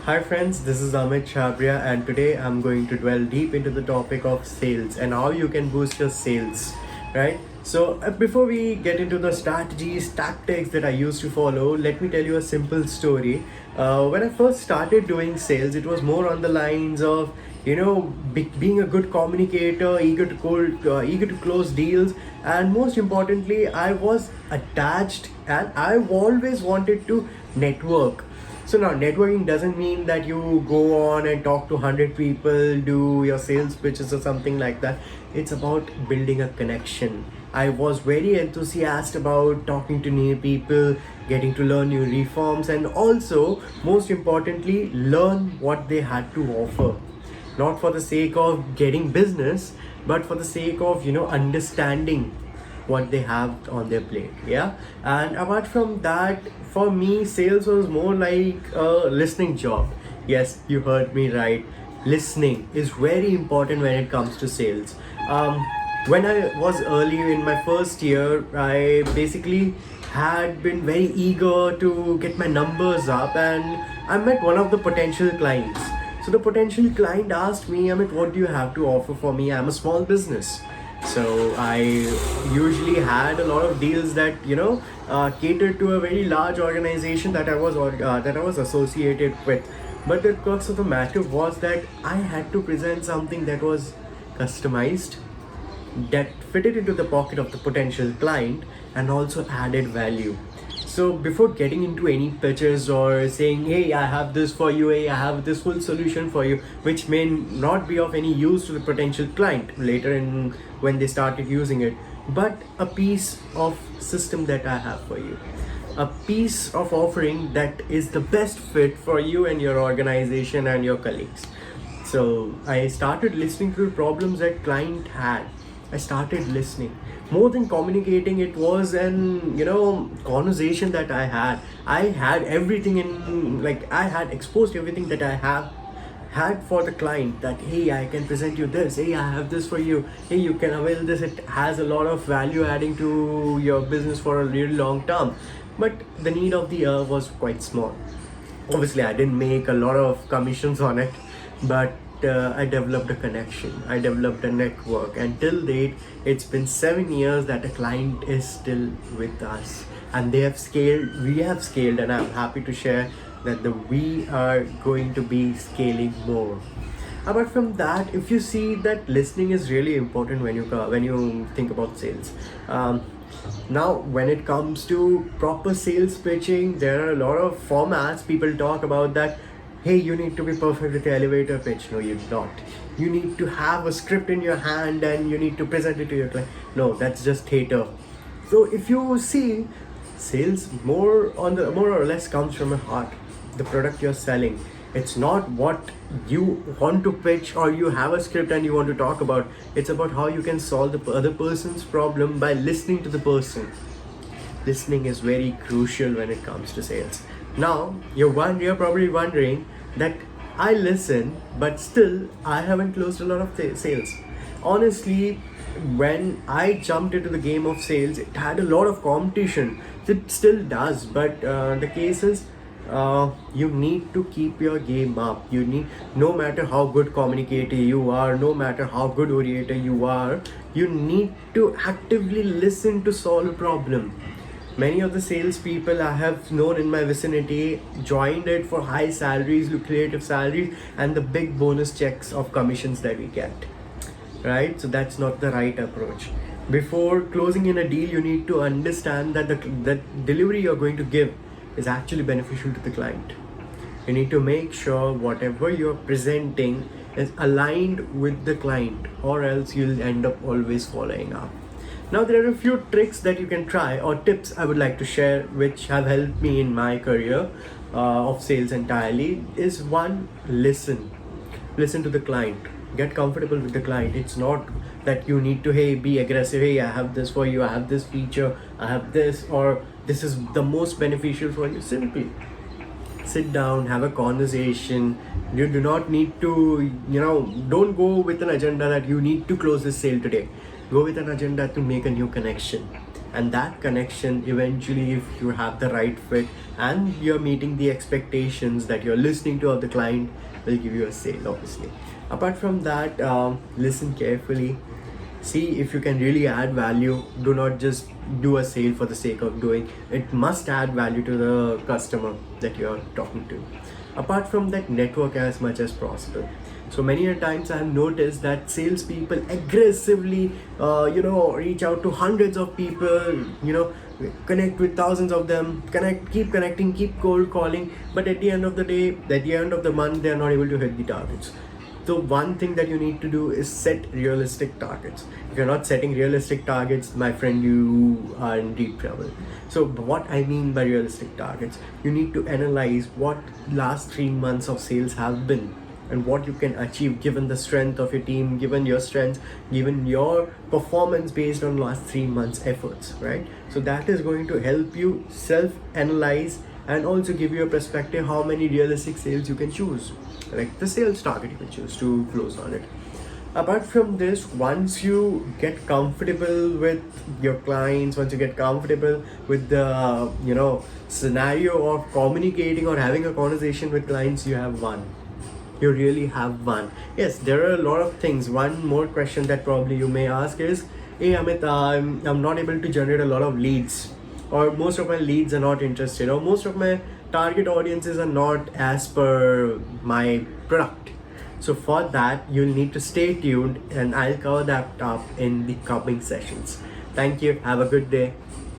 Hi friends, this is Amit Chabria and today I'm going to dwell deep into the topic of sales and how you can boost your sales, right? So before we get into the strategies, tactics that I used to follow, let me tell you a simple story. When I first started doing sales, it was more on the lines of being a good communicator, eager to close deals, and most importantly, I was attached and I always wanted to network. So now networking doesn't mean that you go on and talk to 100 people, do your sales pitches or something like that. It's about building a connection. I was very enthusiastic about talking to new people, getting to learn new reforms, and also, most importantly, learn what they had to offer. Not for the sake of getting business, but for the sake of understanding what they have on their plate. Yeah, and apart from that, for me sales was more like a listening job. Yes, you heard me right. Listening is very important when it comes to sales. When I was early in my first year, I basically had been very eager to get my numbers up, and I met one of the potential clients. So the potential client asked me, Amit, what do you have to offer for me? I'm a small business. So I usually had a lot of deals that catered to a very large organization that I was associated with. But the crux of the matter was that I had to present something that was customized, that fitted into the pocket of the potential client, and also added value. So before getting into any pitches or saying, hey, I have this for you, hey, I have this full solution for you, which may not be of any use to the potential client later in when they started using it, but a piece of system that I have for you, a piece of offering that is the best fit for you and your organization and your colleagues. So I started listening to the problems that client had. I started listening. More than communicating, it was an conversation that I had. I had everything in, like, I had exposed everything that I have had for the client, that hey, I can present you this, hey, I have this for you, hey, you can avail this, it has a lot of value adding to your business for a really long term. But the need of the hour was quite small. Obviously I didn't make a lot of commissions on it, but I developed a connection, I developed a network, and till date it's been 7 years that a client is still with us, and they have scaled, we have scaled, and I'm happy to share that we are going to be scaling more. Apart from that, if you see that listening is really important when you think about sales. Now when it comes to proper sales pitching, there are a lot of formats people talk about, that hey, you need to be perfect with the elevator pitch. No, you don't. You need to have a script in your hand and you need to present it to your client. No, that's just theater. So if you see, sales more or less comes from your heart, the product you're selling. It's not what you want to pitch or you have a script and you want to talk about. It's about how you can solve the other person's problem by listening to the person. Listening is very crucial when it comes to sales. Now you're probably wondering that I listen, but still I haven't closed a lot of sales. Honestly, when I jumped into the game of sales, it had a lot of competition. It still does, but the case is, you need to keep your game up. You need, no matter how good communicator you are, no matter how good orator you are, you need to actively listen to solve a problem. Many of the salespeople I have known in my vicinity joined it for high salaries, lucrative salaries, and the big bonus checks of commissions that we get. Right? So that's not the right approach. Before closing in a deal, you need to understand that the delivery you're going to give is actually beneficial to the client. You need to make sure whatever you're presenting is aligned with the client, or else you'll end up always following up. Now there are a few tricks that you can try, or tips I would like to share, which have helped me in my career of sales entirely. Is one, listen to the client, get comfortable with the client. It's not that you need to, hey, be aggressive, hey, I have this for you, I have this feature, I have this, or this is the most beneficial for you. Simply sit down, have a conversation. You do not need to, don't go with an agenda that you need to close this sale today. Go with an agenda to make a new connection, and that connection eventually, if you have the right fit and you're meeting the expectations that you're listening to of the client, will give you a sale, obviously. Apart from that, listen carefully, see if you can really add value. Do not just do a sale for the sake of doing it. Must add value to the customer that you're talking to. Apart from that, network as much as possible. So many a times I have noticed that salespeople aggressively reach out to hundreds of people, connect with thousands of them, keep connecting, keep cold calling, but at the end of the day, at the end of the month, they are not able to hit the targets. So one thing that you need to do is set realistic targets. If you're not setting realistic targets, my friend, you are in deep trouble. So what I mean by realistic targets, you need to analyze what last 3 months of sales have been and what you can achieve given the strength of your team, given your strengths, given your performance based on last 3 months efforts, right? So that is going to help you self-analyze and also give you a perspective how many realistic sales you can choose, like the sales target you can choose to close on it. Apart from this, once you get comfortable with your clients, once you get comfortable with the scenario of communicating or having a conversation with clients, you have won. You really have won. Yes, there are a lot of things. One more question that probably you may ask is, hey Amit, I'm not able to generate a lot of leads, or most of my leads are not interested, or most of my target audiences are not as per my product. So for that, you'll need to stay tuned, and I'll cover that up in the coming sessions. Thank you. Have a good day.